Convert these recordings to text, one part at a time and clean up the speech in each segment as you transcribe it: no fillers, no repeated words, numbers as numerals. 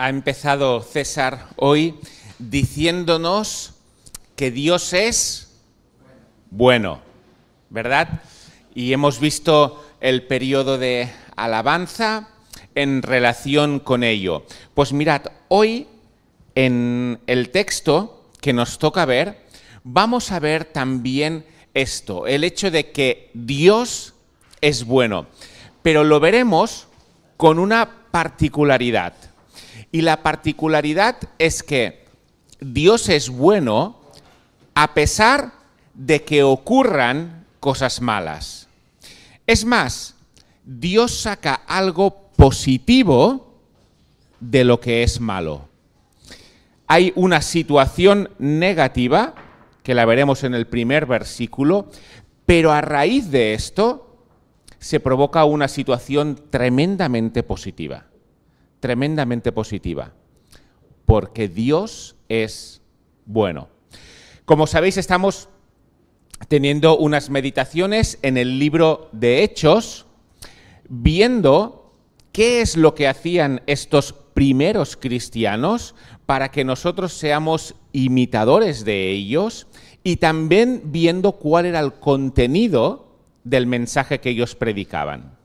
Ha empezado César hoy diciéndonos que Dios es bueno, ¿verdad? Y hemos visto el periodo de alabanza en relación con ello. Pues mirad, hoy en el texto que nos toca ver, vamos a ver también esto, el hecho de que Dios es bueno, pero lo veremos con una particularidad. Y la particularidad es que Dios es bueno a pesar de que ocurran cosas malas. Es más, Dios saca algo positivo de lo que es malo. Hay una situación negativa, que la veremos en el primer versículo, pero a raíz de esto se provoca una situación tremendamente positiva. Tremendamente positiva, porque Dios es bueno. Como sabéis, estamos teniendo unas meditaciones en el libro de Hechos, viendo qué es lo que hacían estos primeros cristianos para que nosotros seamos imitadores de ellos y también viendo cuál era el contenido del mensaje que ellos predicaban.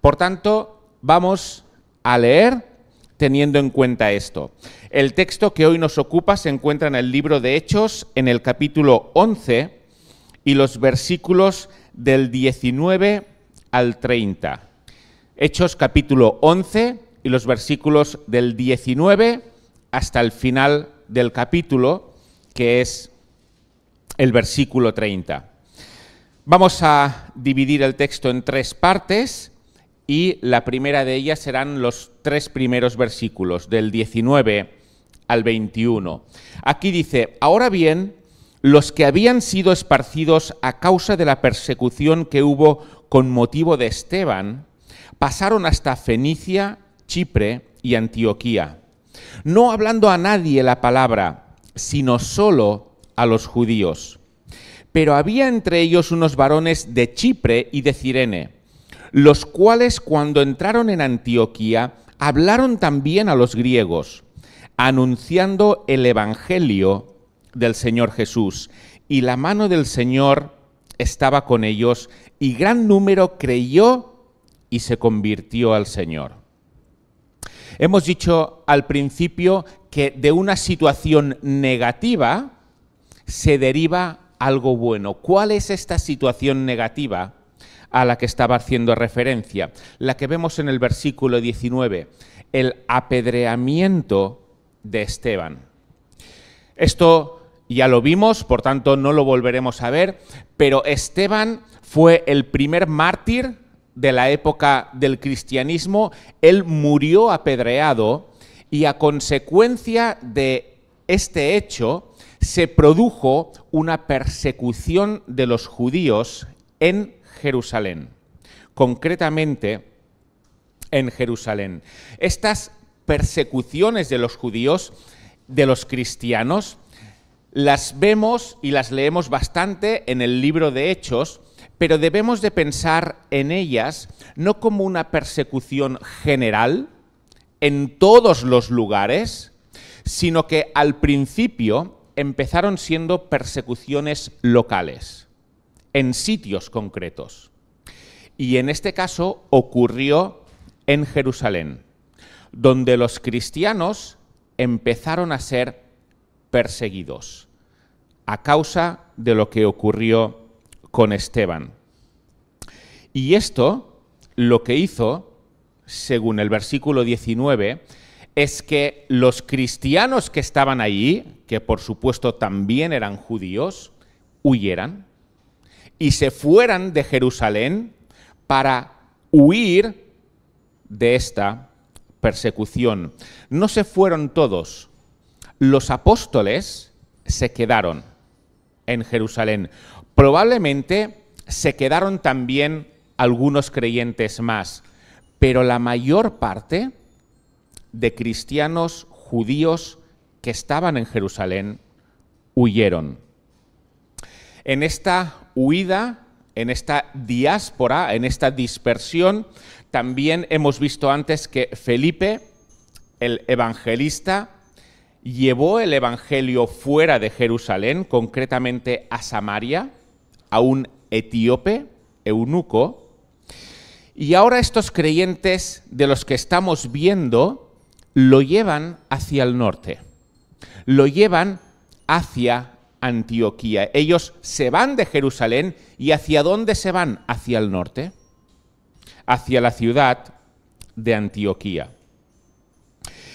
Por tanto, vamos a leer teniendo en cuenta esto. El texto que hoy nos ocupa se encuentra en el libro de Hechos, en el capítulo 11, y los versículos del 19 al 30. Hechos capítulo 11 y los versículos del 19 hasta el final del capítulo, que es el versículo 30. Vamos a dividir el texto en tres partes, y la primera de ellas serán los tres primeros versículos, del 19 al 21. Aquí dice: ahora bien, los que habían sido esparcidos a causa de la persecución que hubo con motivo de Esteban, pasaron hasta Fenicia, Chipre y Antioquía, no hablando a nadie la palabra, sino solo a los judíos. Pero había entre ellos unos varones de Chipre y de Cirene, los cuales cuando entraron en Antioquía hablaron también a los griegos, anunciando el evangelio del Señor Jesús. Y la mano del Señor estaba con ellos, y gran número creyó y se convirtió al Señor. Hemos dicho al principio que de una situación negativa se deriva algo bueno. ¿Cuál es esta situación negativa a la que estaba haciendo referencia? La que vemos en el versículo 19, el apedreamiento de Esteban. Esto ya lo vimos, por tanto no lo volveremos a ver, pero Esteban fue el primer mártir de la época del cristianismo. Él murió apedreado y a consecuencia de este hecho se produjo una persecución de los judíos en Jerusalén, concretamente en Jerusalén. Estas persecuciones de los judíos, de los cristianos, las vemos y las leemos bastante en el libro de Hechos, pero debemos de pensar en ellas no como una persecución general en todos los lugares, sino que al principio empezaron siendo persecuciones locales, en sitios concretos. Y en este caso ocurrió en Jerusalén, donde los cristianos empezaron a ser perseguidos a causa de lo que ocurrió con Esteban. Y esto lo que hizo, según el versículo 19, es que los cristianos que estaban allí, que por supuesto también eran judíos, huyeran y se fueran de Jerusalén para huir de esta persecución. No se fueron todos. Los apóstoles se quedaron en Jerusalén. Probablemente se quedaron también algunos creyentes más, pero la mayor parte de cristianos judíos que estaban en Jerusalén huyeron. En esta huida, en esta diáspora, en esta dispersión, también hemos visto antes que Felipe el evangelista, llevó el evangelio fuera de Jerusalén, concretamente a Samaria, a un etíope, eunuco, y ahora estos creyentes de los que estamos viendo lo llevan hacia el norte, lo llevan hacia Antioquía. Ellos se van de Jerusalén y ¿hacia dónde se van? Hacia el norte, hacia la ciudad de Antioquía.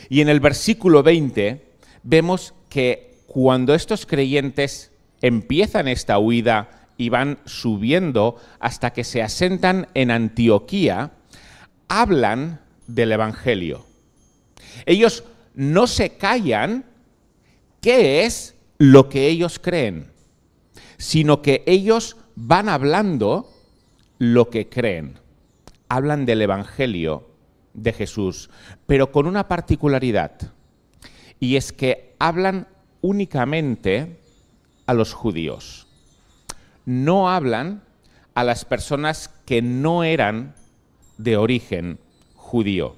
Y en el versículo 20 vemos que cuando estos creyentes empiezan esta huida y van subiendo hasta que se asentan en Antioquía, hablan del Evangelio. Ellos no se callan qué es lo que ellos creen, sino que ellos van hablando lo que creen. Hablan del Evangelio de Jesús, pero con una particularidad, y es que hablan únicamente a los judíos. No hablan a las personas que no eran de origen judío.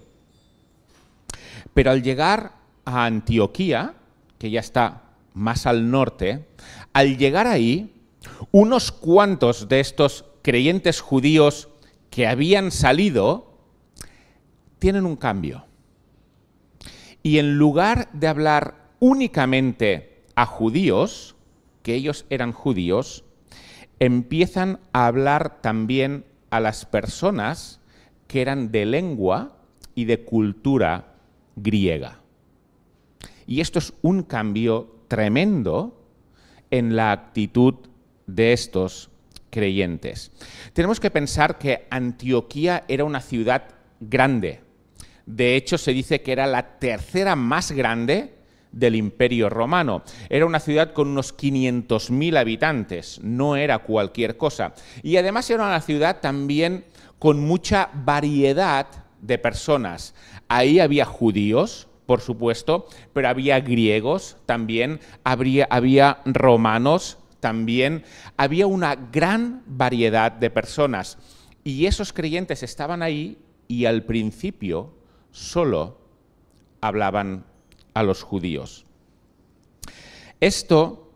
Pero al llegar a Antioquía, que ya está más al norte, al llegar ahí, unos cuantos de estos creyentes judíos que habían salido tienen un cambio. Y en lugar de hablar únicamente a judíos, que ellos eran judíos, empiezan a hablar también a las personas que eran de lengua y de cultura griega. Y esto es un cambio tremendo en la actitud de estos creyentes. Tenemos que pensar que Antioquía era una ciudad grande. De hecho, se dice que era la tercera más grande del Imperio Romano. Era una ciudad con unos 500.000 habitantes, no era cualquier cosa. Y además era una ciudad también con mucha variedad de personas. Ahí había judíos, por supuesto, pero había griegos también, había romanos también, había una gran variedad de personas. Y esos creyentes estaban ahí y al principio solo hablaban a los judíos. Esto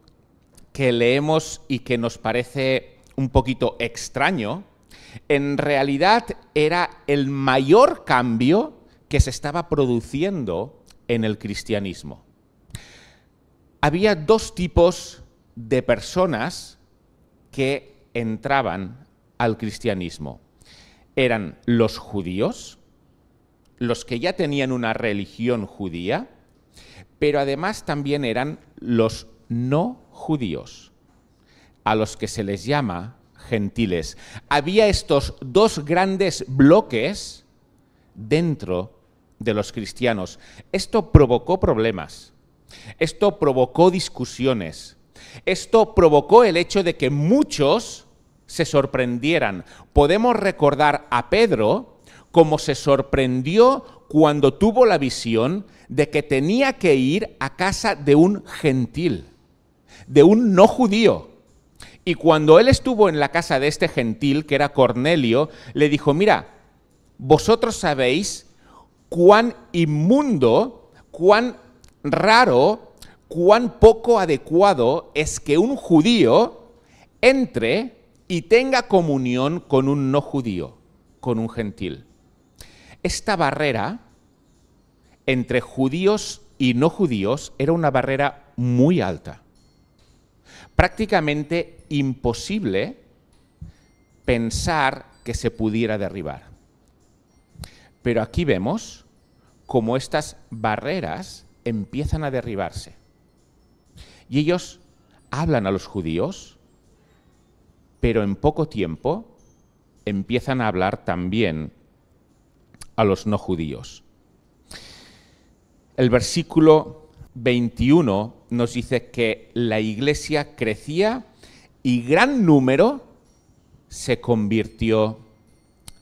que leemos y que nos parece un poquito extraño, en realidad era el mayor cambio que se estaba produciendo en el cristianismo. Había dos tipos de personas que entraban al cristianismo. Eran los judíos, los que ya tenían una religión judía, pero además también eran los no judíos, a los que se les llama gentiles. Había estos dos grandes bloques dentro de los cristianos. Esto provocó problemas, esto provocó discusiones, esto provocó el hecho de que muchos se sorprendieran. Podemos recordar a Pedro como se sorprendió cuando tuvo la visión de que tenía que ir a casa de un gentil, de un no judío. Y cuando él estuvo en la casa de este gentil, que era Cornelio, le dijo, mira, vosotros sabéis cuán inmundo, cuán raro, cuán poco adecuado es que un judío entre y tenga comunión con un no judío, con un gentil. Esta barrera entre judíos y no judíos era una barrera muy alta. Prácticamente imposible pensar que se pudiera derribar. Pero aquí vemos cómo estas barreras empiezan a derribarse. Y ellos hablan a los judíos, pero en poco tiempo empiezan a hablar también a los no judíos. El versículo 21 nos dice que la iglesia crecía y gran número se convirtió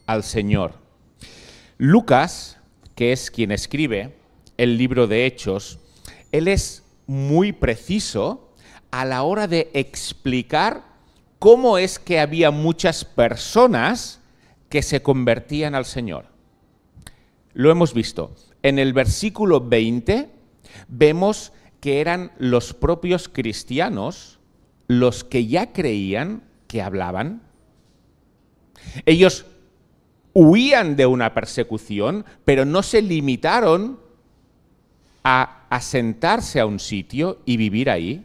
al Señor. Lucas, que es quien escribe el libro de Hechos, él es muy preciso a la hora de explicar cómo es que había muchas personas que se convertían al Señor. Lo hemos visto. en el versículo 20 vemos que eran los propios cristianos los que ya creían que hablaban. Ellos huían de una persecución, pero no se limitaron a asentarse a un sitio y vivir ahí,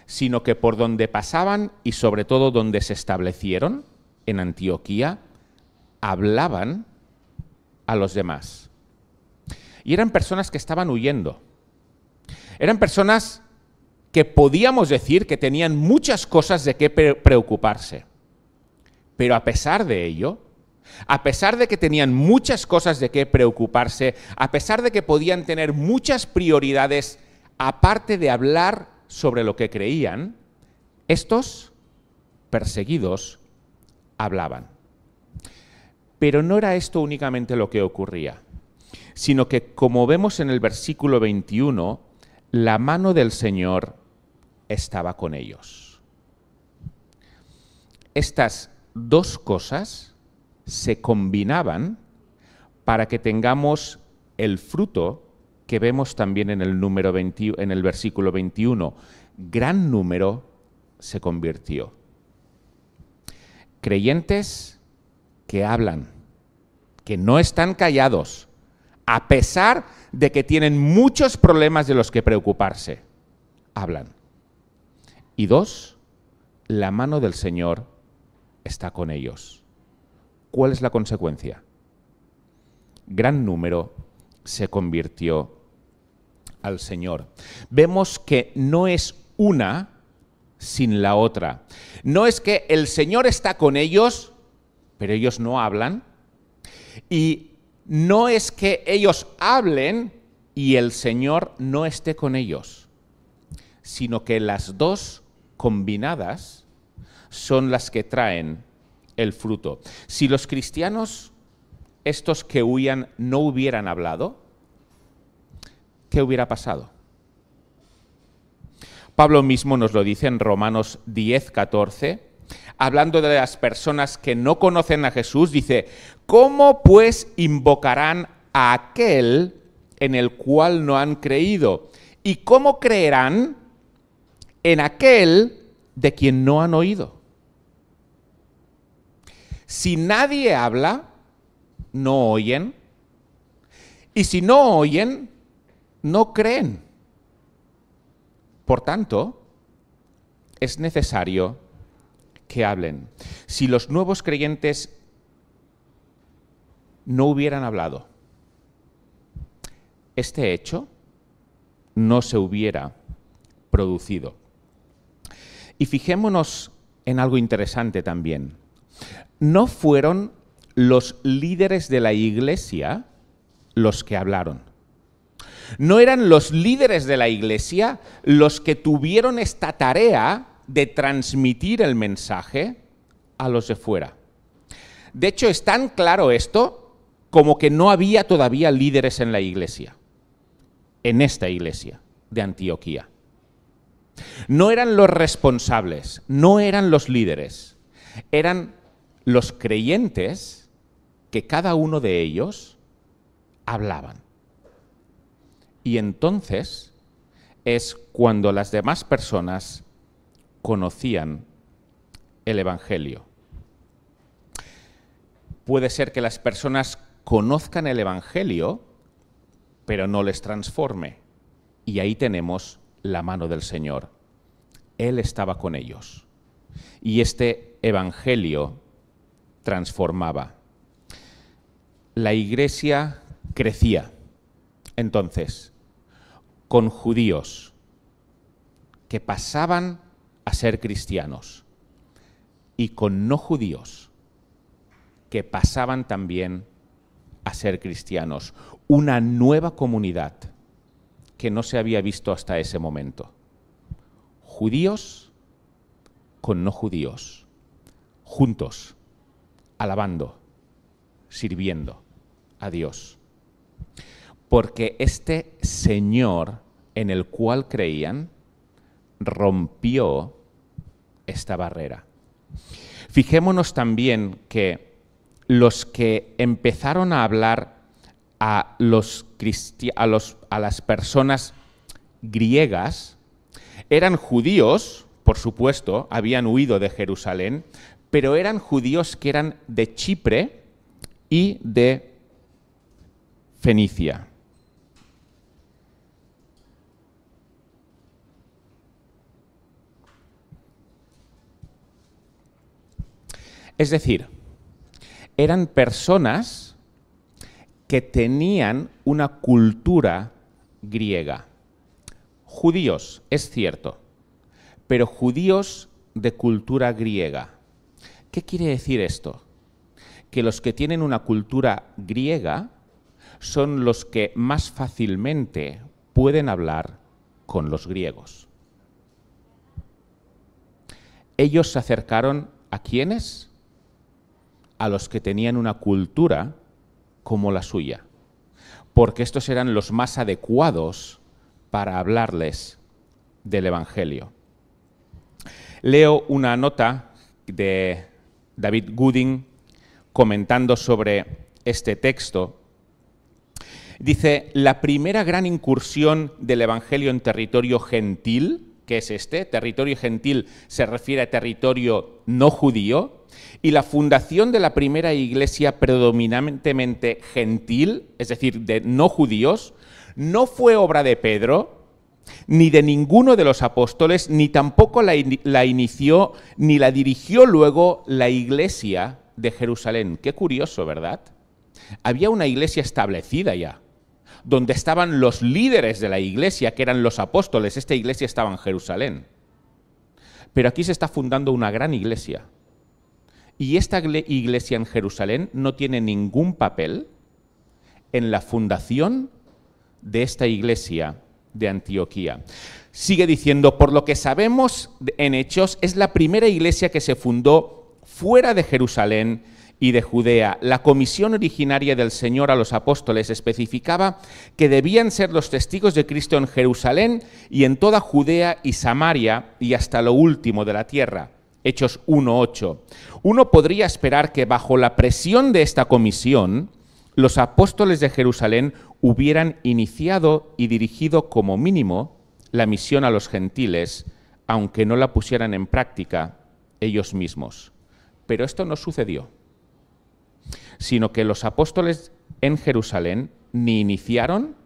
sino que por donde pasaban y sobre todo donde se establecieron, en Antioquía, hablaban a los demás. Y eran personas que estaban huyendo. Eran personas que podíamos decir que tenían muchas cosas de qué preocuparse. Pero a pesar de ello, a pesar de que tenían muchas cosas de qué preocuparse, a pesar de que podían tener muchas prioridades, aparte de hablar sobre lo que creían, estos perseguidos hablaban. Pero no era esto únicamente lo que ocurría, sino que, como vemos en el versículo 21, la mano del Señor estaba con ellos. Estas dos cosas se combinaban para que tengamos el fruto que vemos también en el versículo 21. Gran número se convirtió. Creyentes que hablan, que no están callados, a pesar de que tienen muchos problemas de los que preocuparse, hablan. Y dos, la mano del Señor está con ellos. ¿Cuál es la consecuencia? Gran número se convirtió al Señor. Vemos que no es una sin la otra. No es que el Señor está con ellos, pero ellos no hablan. Y no es que ellos hablen y el Señor no esté con ellos, sino que las dos combinadas son las que traen el fruto. Si los cristianos, estos que huían, no hubieran hablado, ¿qué hubiera pasado? Pablo mismo nos lo dice en Romanos 10:14, hablando de las personas que no conocen a Jesús, dice: ¿cómo pues invocarán a aquel en el cual no han creído? ¿Y cómo creerán en aquel de quien no han oído? Si nadie habla, no oyen, y si no oyen, no creen. Por tanto, es necesario que hablen. Si los nuevos creyentes no hubieran hablado, este hecho no se hubiera producido. Y fijémonos en algo interesante también. No fueron los líderes de la iglesia los que hablaron. No eran los líderes de la iglesia los que tuvieron esta tarea de transmitir el mensaje a los de fuera. De hecho, es tan claro esto como que no había todavía líderes en la iglesia, en esta iglesia de Antioquía. No eran los responsables, no eran los líderes, eran los creyentes que cada uno de ellos hablaban. Y entonces es cuando las demás personas conocían el Evangelio. Puede ser que las personas conozcan el Evangelio, pero no les transforme. Y ahí tenemos la mano del Señor. Él estaba con ellos. Y este Evangelio transformaba. La iglesia crecía. Entonces, con judíos que pasaban a ser cristianos y con no judíos que pasaban también a ser cristianos. Una nueva comunidad que no se había visto hasta ese momento. Judíos con no judíos, juntos, alabando, sirviendo a Dios. Porque este Señor en el cual creían rompió esta barrera. Fijémonos también que los que empezaron a hablar a las personas griegas. Eran judíos, por supuesto, habían huido de Jerusalén, pero eran judíos que eran de Chipre y de Fenicia. Es decir, eran personas que tenían una cultura griega. Judíos, es cierto, pero judíos de cultura griega. ¿Qué quiere decir esto? Que los que tienen una cultura griega son los que más fácilmente pueden hablar con los griegos. Ellos se acercaron ¿a quiénes? A los que tenían una cultura como la suya, porque estos eran los más adecuados para hablarles del Evangelio. Leo una nota de David Gooding comentando sobre este texto. Dice, la primera gran incursión del Evangelio en territorio gentil, que es este, territorio gentil se refiere a territorio no judío, y la fundación de la primera iglesia predominantemente gentil, es decir, de no judíos, no fue obra de Pedro, ni de ninguno de los apóstoles, ni tampoco la inició, ni la dirigió luego la iglesia de Jerusalén. Qué curioso, ¿verdad? Había una iglesia establecida ya, donde estaban los líderes de la iglesia, que eran los apóstoles. Esta iglesia estaba en Jerusalén. Pero aquí se está fundando una gran iglesia. Y esta iglesia en Jerusalén no tiene ningún papel en la fundación de esta iglesia de Antioquía. Sigue diciendo, por lo que sabemos en Hechos, es la primera iglesia que se fundó fuera de Jerusalén y de Judea. La comisión originaria del Señor a los apóstoles especificaba que debían ser los testigos de Cristo en Jerusalén y en toda Judea y Samaria y hasta lo último de la tierra. Hechos 1:8. Uno podría esperar que bajo la presión de esta comisión, los apóstoles de Jerusalén hubieran iniciado y dirigido como mínimo la misión a los gentiles, aunque no la pusieran en práctica ellos mismos. Pero esto no sucedió, sino que los apóstoles en Jerusalén ni iniciaron,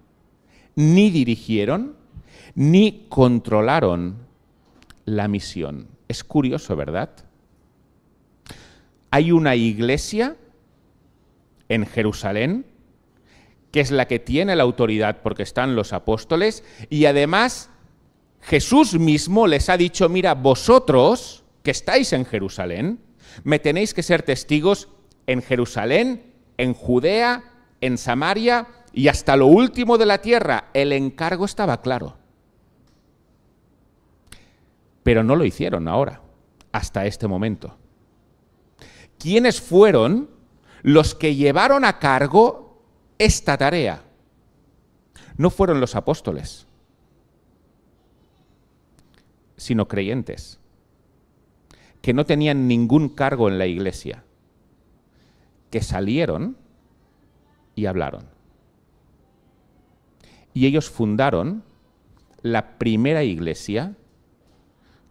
ni dirigieron, ni controlaron la misión. Es curioso, ¿verdad? Hay una iglesia en Jerusalén que es la que tiene la autoridad porque están los apóstoles y además Jesús mismo les ha dicho, mira, vosotros que estáis en Jerusalén, me tenéis que ser testigos en Jerusalén, en Judea, en Samaria y hasta lo último de la tierra. El encargo estaba claro. Pero no lo hicieron ahora, hasta este momento. ¿Quiénes fueron los que llevaron a cargo esta tarea? No fueron los apóstoles, sino creyentes, que no tenían ningún cargo en la iglesia, que salieron y hablaron. Y ellos fundaron la primera iglesia,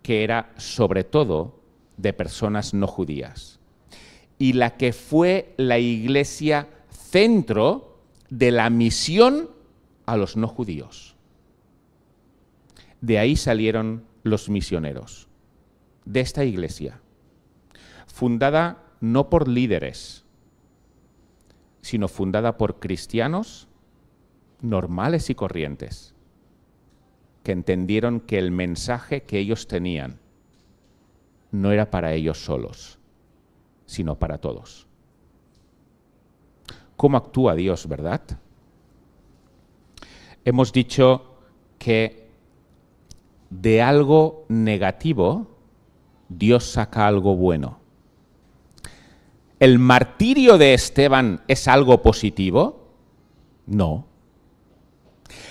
que era sobre todo de personas no judías, y la que fue la iglesia centro de la misión a los no judíos. De ahí salieron los misioneros, de esta iglesia, fundada no por líderes, sino fundada por cristianos normales y corrientes, que entendieron que el mensaje que ellos tenían no era para ellos solos, sino para todos. ¿Cómo actúa Dios, verdad? Hemos dicho que de algo negativo Dios saca algo bueno. ¿El martirio de Esteban es algo positivo? No.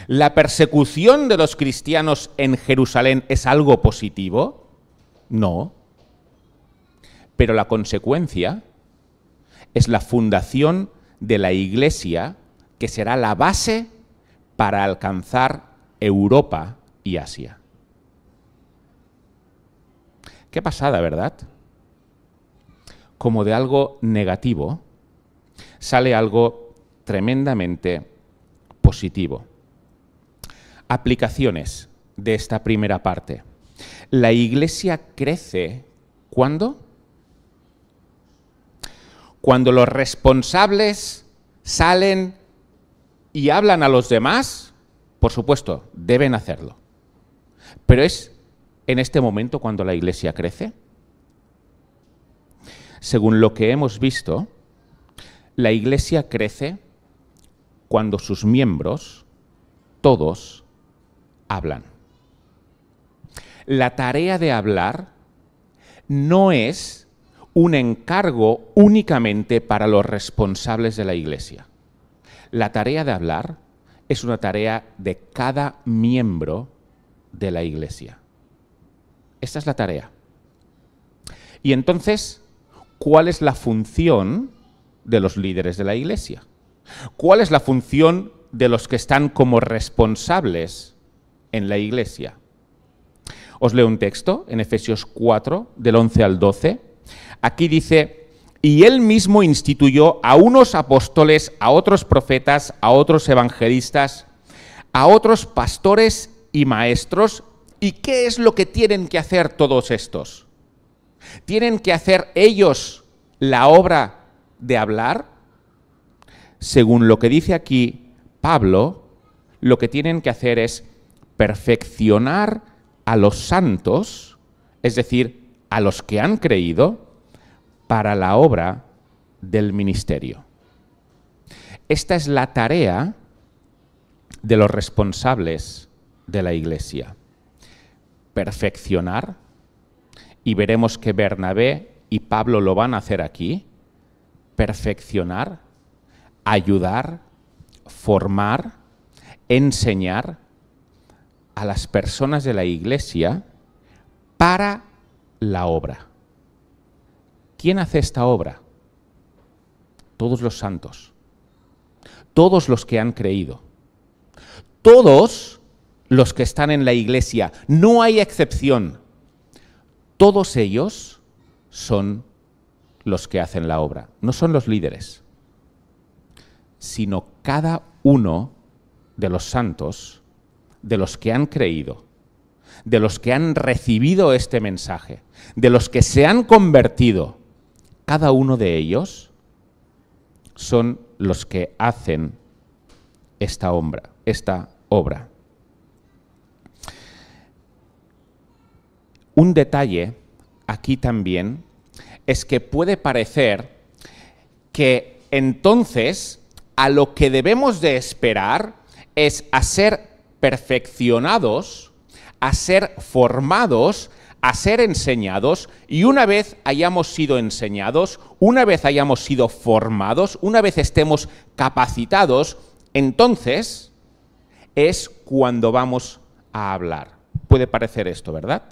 ¿La persecución de los cristianos en Jerusalén es algo positivo? No. Pero la consecuencia es la fundación de la iglesia que será la base para alcanzar Europa y Asia. Qué pasada, ¿verdad? Como de algo negativo sale algo tremendamente positivo. Aplicaciones de esta primera parte. La Iglesia crece, ¿cuándo? Cuando los responsables salen y hablan a los demás, por supuesto, deben hacerlo. Pero es en este momento cuando la Iglesia crece. Según lo que hemos visto, la Iglesia crece cuando sus miembros, todos, hablan. La tarea de hablar no es un encargo únicamente para los responsables de la Iglesia. La tarea de hablar es una tarea de cada miembro de la Iglesia. Esta es la tarea. Y entonces, ¿cuál es la función de los líderes de la Iglesia? ¿Cuál es la función de los que están como responsables en la Iglesia? Os leo un texto en Efesios 4, del 11 al 12. Aquí dice: y él mismo instituyó a unos apóstoles, a otros profetas, a otros evangelistas, a otros pastores y maestros. ¿Y qué es lo que tienen que hacer todos estos? ¿Tienen que hacer ellos la obra de hablar? Según lo que dice aquí Pablo, lo que tienen que hacer es perfeccionar a los santos, es decir, a los que han creído, para la obra del ministerio. Esta es la tarea de los responsables de la Iglesia. Perfeccionar, y veremos que Bernabé y Pablo lo van a hacer aquí, perfeccionar, ayudar, formar, enseñar a las personas de la Iglesia para la obra. ¿Quién hace esta obra? Todos los santos, todos los que han creído, todos los que están en la Iglesia, no hay excepción. Todos ellos son los que hacen la obra, no son los líderes, sino cada uno de los santos, de los que han creído, de los que han recibido este mensaje, de los que se han convertido. Cada uno de ellos son los que hacen esta obra. Un detalle aquí también es que puede parecer que entonces a lo que debemos de esperar es a ser perfeccionados, a ser formados, a ser enseñados, y una vez hayamos sido enseñados, una vez hayamos sido formados, una vez estemos capacitados, entonces es cuando vamos a hablar. Puede parecer esto, ¿verdad?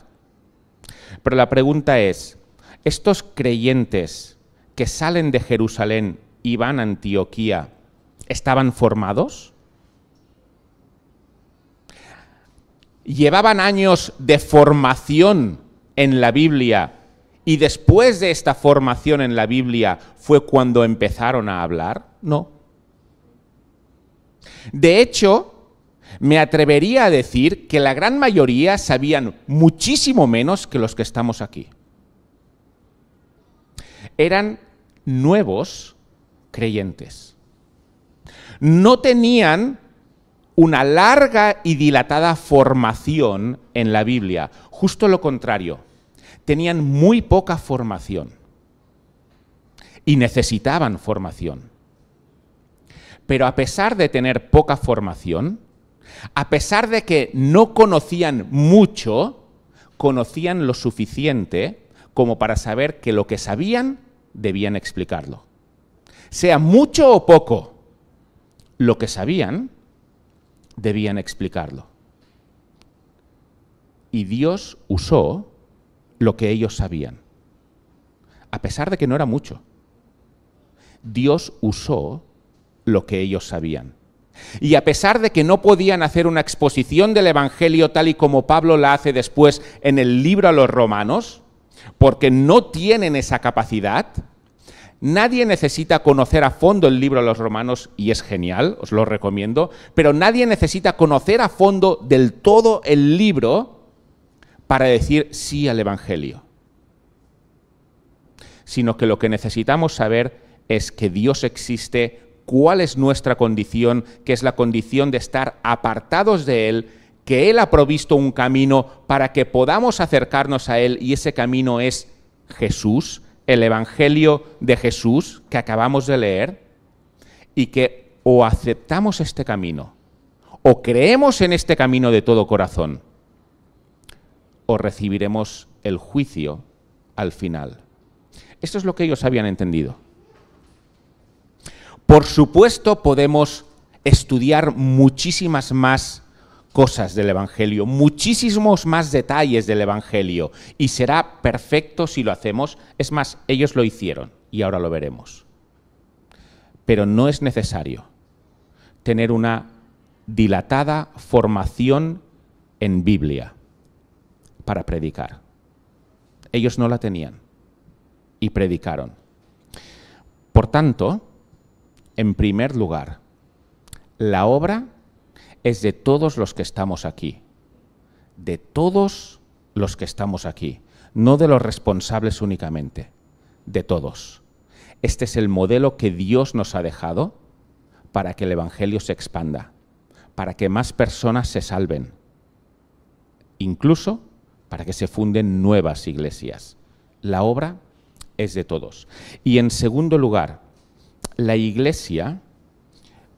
Pero la pregunta es, ¿estos creyentes que salen de Jerusalén y van a Antioquía estaban formados? ¿Llevaban años de formación en la Biblia y después de esta formación en la Biblia fue cuando empezaron a hablar? No. De hecho, me atrevería a decir que la gran mayoría sabían muchísimo menos que los que estamos aquí. Eran nuevos creyentes. No tenían una larga y dilatada formación en la Biblia. Justo lo contrario, tenían muy poca formación y necesitaban formación. Pero a pesar de tener poca formación, a pesar de que no conocían mucho, conocían lo suficiente como para saber que lo que sabían debían explicarlo. Sea mucho o poco, lo que sabían debían explicarlo. Y Dios usó lo que ellos sabían, a pesar de que no era mucho. Dios usó lo que ellos sabían. Y a pesar de que no podían hacer una exposición del Evangelio tal y como Pablo la hace después en el libro a los Romanos, porque no tienen esa capacidad, nadie necesita conocer a fondo el libro a los Romanos, y es genial, os lo recomiendo, pero nadie necesita conocer a fondo del todo el libro para decir sí al Evangelio. Sino que lo que necesitamos saber es que Dios existe, cuál es nuestra condición, que es la condición de estar apartados de Él, que Él ha provisto un camino para que podamos acercarnos a Él, y ese camino es Jesús, el Evangelio de Jesús que acabamos de leer, y que o aceptamos este camino, o creemos en este camino de todo corazón, o recibiremos el juicio al final. Esto es lo que ellos habían entendido. Por supuesto, podemos estudiar muchísimas más cosas del Evangelio, muchísimos más detalles del Evangelio, y será perfecto si lo hacemos. Es más, ellos lo hicieron, y ahora lo veremos. Pero no es necesario tener una dilatada formación en Biblia para predicar. Ellos no la tenían y predicaron. Por tanto, en primer lugar, la obra es de todos los que estamos aquí, de todos los que estamos aquí, no de los responsables únicamente, de todos. Este es el modelo que Dios nos ha dejado para que el Evangelio se expanda, para que más personas se salven, incluso para que se funden nuevas iglesias. La obra es de todos. Y en segundo lugar, la iglesia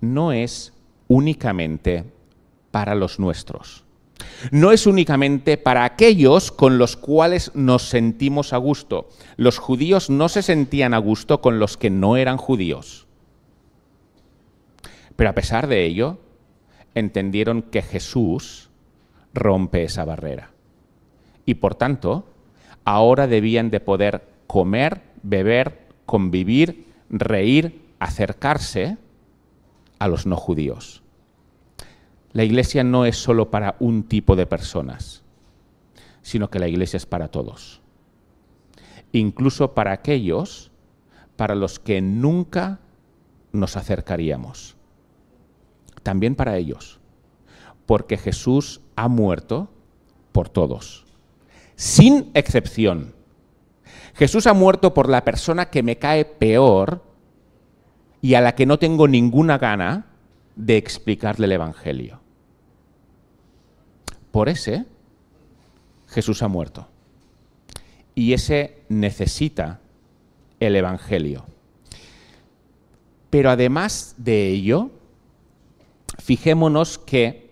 no es únicamente para los nuestros. No es únicamente para aquellos con los cuales nos sentimos a gusto. Los judíos no se sentían a gusto con los que no eran judíos. Pero a pesar de ello, entendieron que Jesús rompe esa barrera. Y por tanto, ahora debían de poder comer, beber, convivir, reír, acercarse a los no judíos. La iglesia no es solo para un tipo de personas, sino que la iglesia es para todos. Incluso para aquellos para los que nunca nos acercaríamos. También para ellos, porque Jesús ha muerto por todos, sin excepción. Jesús ha muerto por la persona que me cae peor y a la que no tengo ninguna gana de explicarle el Evangelio. Por ese, Jesús ha muerto. Y ese necesita el Evangelio. Pero además de ello, fijémonos que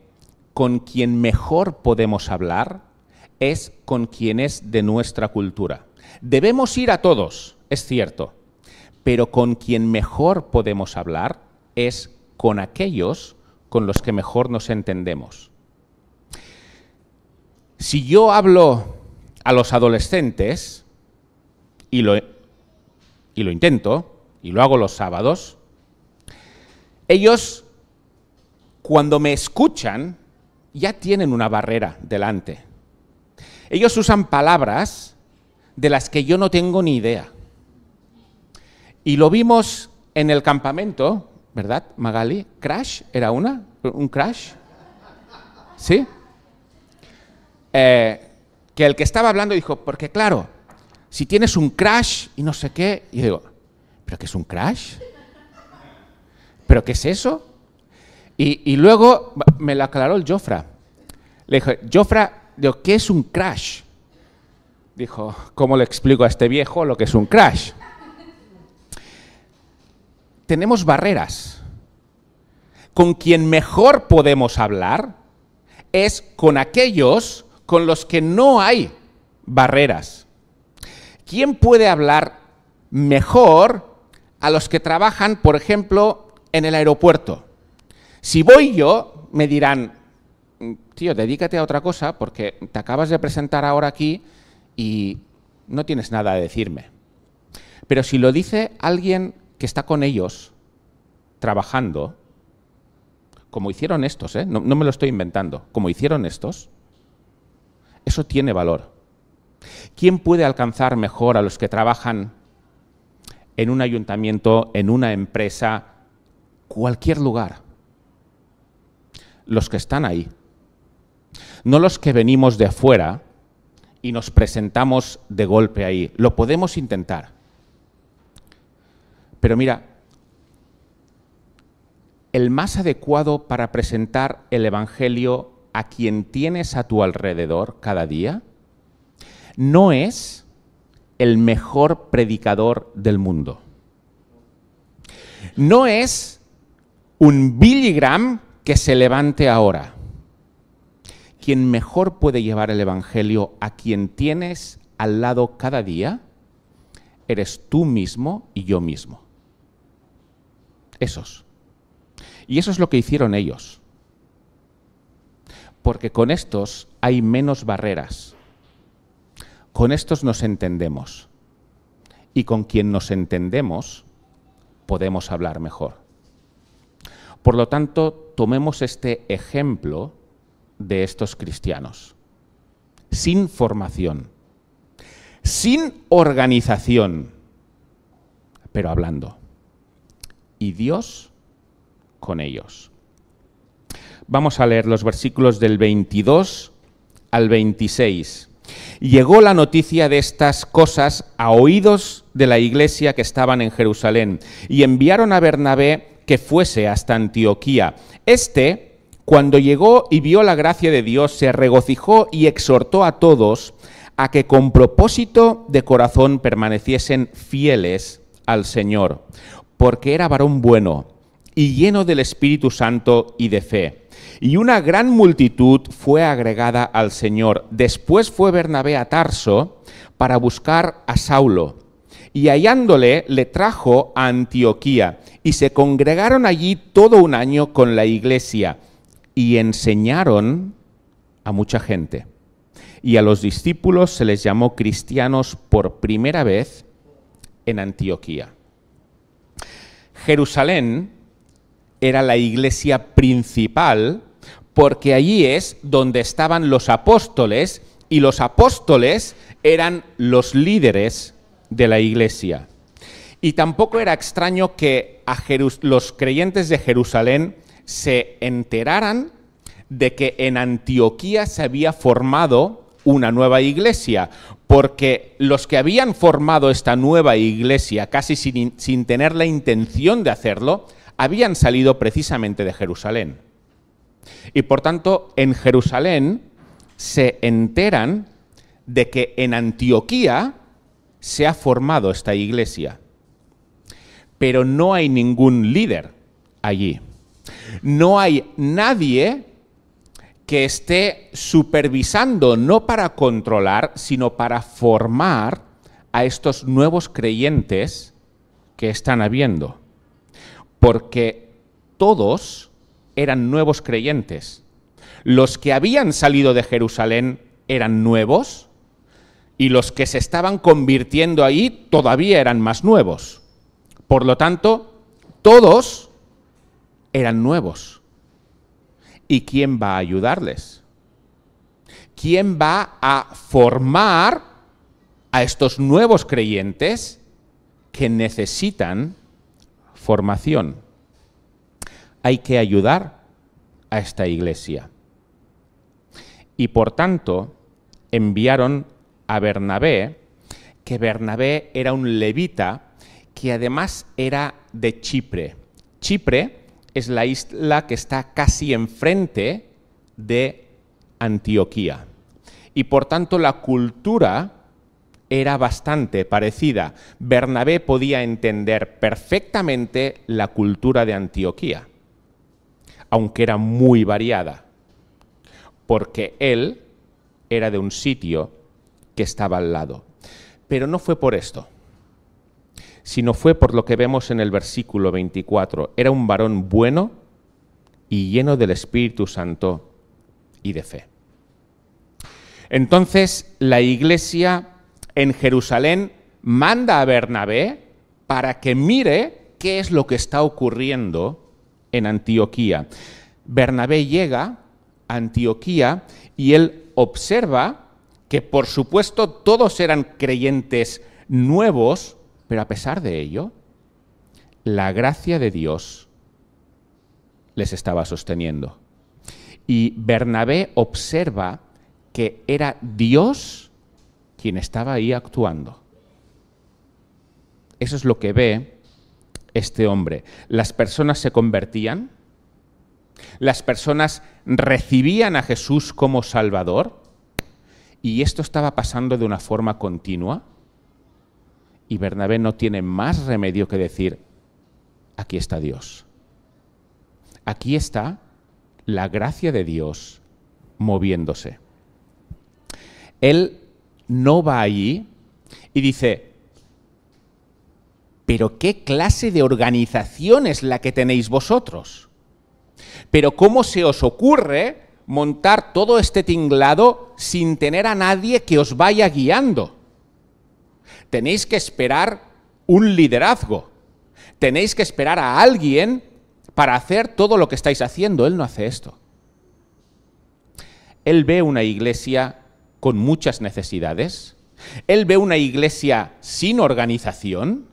con quien mejor podemos hablar es con quien es de nuestra cultura. Debemos ir a todos, es cierto, pero con quien mejor podemos hablar es con aquellos con los que mejor nos entendemos. Si yo hablo a los adolescentes, y lo intento, y lo hago los sábados, ellos, cuando me escuchan, ya tienen una barrera delante. Ellos usan palabras de las que yo no tengo ni idea. Y lo vimos en el campamento, ¿verdad, Magali? ¿Crash era una? ¿Un crash? ¿Sí? Que el que estaba hablando dijo, porque claro, si tienes un crash y no sé qué, y yo digo, ¿pero qué es un crash? ¿Pero qué es eso? Y luego me lo aclaró el Jofra. Le dije, Jofra, digo, ¿qué es un crash? Dijo, ¿cómo le explico a este viejo lo que es un crash? Tenemos barreras. Con quien mejor podemos hablar es con aquellos con los que no hay barreras. ¿Quién puede hablar mejor a los que trabajan, por ejemplo, en el aeropuerto? Si voy yo, me dirán, tío, dedícate a otra cosa porque te acabas de presentar ahora aquí y no tienes nada a decirme. Pero si lo dice alguien que está con ellos, trabajando, como hicieron estos, no me lo estoy inventando, como hicieron estos, eso tiene valor. ¿Quién puede alcanzar mejor a los que trabajan en un ayuntamiento, en una empresa, cualquier lugar? Los que están ahí. No los que venimos de afuera y nos presentamos de golpe ahí. Lo podemos intentar. Pero mira, el más adecuado para presentar el Evangelio a quien tienes a tu alrededor cada día no es el mejor predicador del mundo. No es un Billy Graham que se levante ahora. Quien mejor puede llevar el Evangelio a quien tienes al lado cada día eres tú mismo y yo mismo. Esos. Y eso es lo que hicieron ellos. Porque con estos hay menos barreras. Con estos nos entendemos. Y con quien nos entendemos podemos hablar mejor. Por lo tanto, tomemos este ejemplo de estos cristianos. Sin formación, sin organización, pero hablando. Y Dios con ellos. Vamos a leer los versículos del 22 al 26. Llegó la noticia de estas cosas a oídos de la iglesia que estaban en Jerusalén, y enviaron a Bernabé que fuese hasta Antioquía. Cuando llegó y vio la gracia de Dios, se regocijó y exhortó a todos a que con propósito de corazón permaneciesen fieles al Señor, porque era varón bueno y lleno del Espíritu Santo y de fe. Y una gran multitud fue agregada al Señor. Después fue Bernabé a Tarso para buscar a Saulo, y hallándole le trajo a Antioquía, y se congregaron allí todo un año con la iglesia, y enseñaron a mucha gente. Y a los discípulos se les llamó cristianos por primera vez en Antioquía. Jerusalén era la iglesia principal porque allí es donde estaban los apóstoles, y los apóstoles eran los líderes de la iglesia. Y tampoco era extraño que los creyentes de Jerusalén se enteraran de que en Antioquía se había formado una nueva iglesia, porque los que habían formado esta nueva iglesia, casi sin tener la intención de hacerlo, habían salido precisamente de Jerusalén. Y por tanto, en Jerusalén se enteran de que en Antioquía se ha formado esta iglesia. Pero no hay ningún líder allí. No hay nadie que esté supervisando, no para controlar, sino para formar a estos nuevos creyentes que están habiendo. Porque todos eran nuevos creyentes. Los que habían salido de Jerusalén eran nuevos, y los que se estaban convirtiendo ahí todavía eran más nuevos. Por lo tanto, todos eran nuevos. ¿Y quién va a ayudarles? ¿Quién va a formar a estos nuevos creyentes que necesitan formación? Hay que ayudar a esta iglesia. Y por tanto, enviaron a Bernabé, que Bernabé era un levita que además era de Chipre. Chipre es la isla que está casi enfrente de Antioquía. Y por tanto la cultura era bastante parecida. Bernabé podía entender perfectamente la cultura de Antioquía, aunque era muy variada, porque él era de un sitio que estaba al lado. Pero no fue por esto, sino fue por lo que vemos en el versículo 24. Era un varón bueno y lleno del Espíritu Santo y de fe. Entonces la iglesia en Jerusalén manda a Bernabé para que mire qué es lo que está ocurriendo en Antioquía. Bernabé llega a Antioquía y él observa que, por supuesto, todos eran creyentes nuevos, pero a pesar de ello, la gracia de Dios les estaba sosteniendo. Y Bernabé observa que era Dios quien estaba ahí actuando. Eso es lo que ve este hombre. Las personas se convertían, las personas recibían a Jesús como Salvador, y esto estaba pasando de una forma continua, y Bernabé no tiene más remedio que decir: aquí está Dios. Aquí está la gracia de Dios moviéndose. Él no va allí y dice: ¿pero qué clase de organización es la que tenéis vosotros? ¿Pero cómo se os ocurre montar todo este tinglado sin tener a nadie que os vaya guiando? Tenéis que esperar un liderazgo. Tenéis que esperar a alguien para hacer todo lo que estáis haciendo. Él no hace esto. Él ve una iglesia con muchas necesidades. Él ve una iglesia sin organización,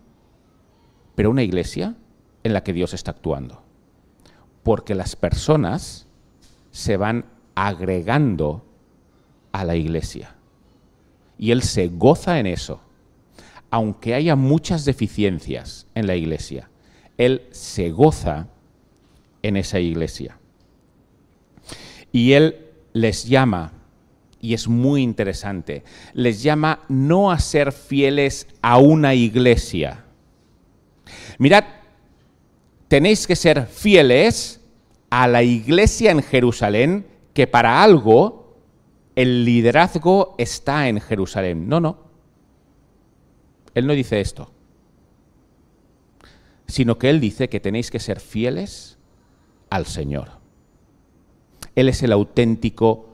pero una iglesia en la que Dios está actuando. Porque las personas se van agregando a la iglesia. Y Él se goza en eso. Aunque haya muchas deficiencias en la iglesia, Él se goza en esa iglesia. Y Él les llama, y es muy interesante, les llama no a ser fieles a una iglesia. Mirad, tenéis que ser fieles a la iglesia en Jerusalén, que para algo el liderazgo está en Jerusalén. No. Él no dice esto, sino que Él dice que tenéis que ser fieles al Señor. Él es el auténtico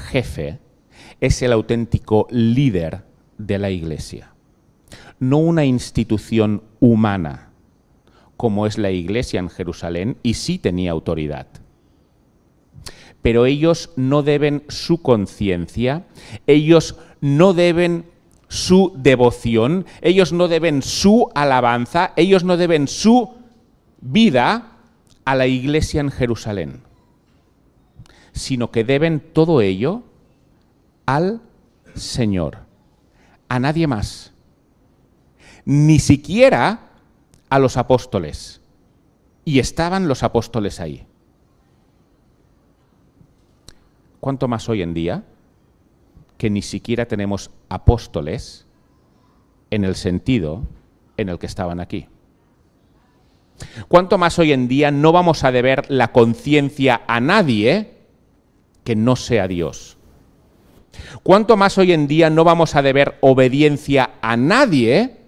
jefe, es el auténtico líder de la iglesia. No una institución humana, como es la iglesia en Jerusalén, y sí tenía autoridad. Pero ellos no deben su conciencia, ellos no deben su devoción, ellos no deben su alabanza, ellos no deben su vida a la iglesia en Jerusalén, sino que deben todo ello al Señor, a nadie más, ni siquiera a los apóstoles. Y estaban los apóstoles ahí. ¿Cuánto más hoy en día? Que ni siquiera tenemos apóstoles en el sentido en el que estaban aquí. ¿Cuánto más hoy en día no vamos a deber la conciencia a nadie que no sea Dios? ¿Cuánto más hoy en día no vamos a deber obediencia a nadie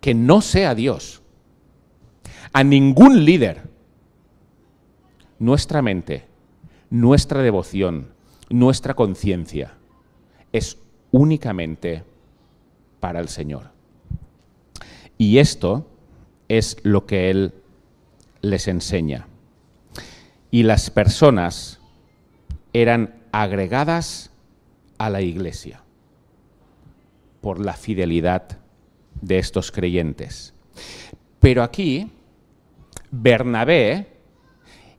que no sea Dios? A ningún líder. Nuestra mente, nuestra devoción, nuestra conciencia es únicamente para el Señor. Y esto es lo que Él les enseña. Y las personas eran agregadas a la iglesia por la fidelidad de estos creyentes. Pero aquí, Bernabé,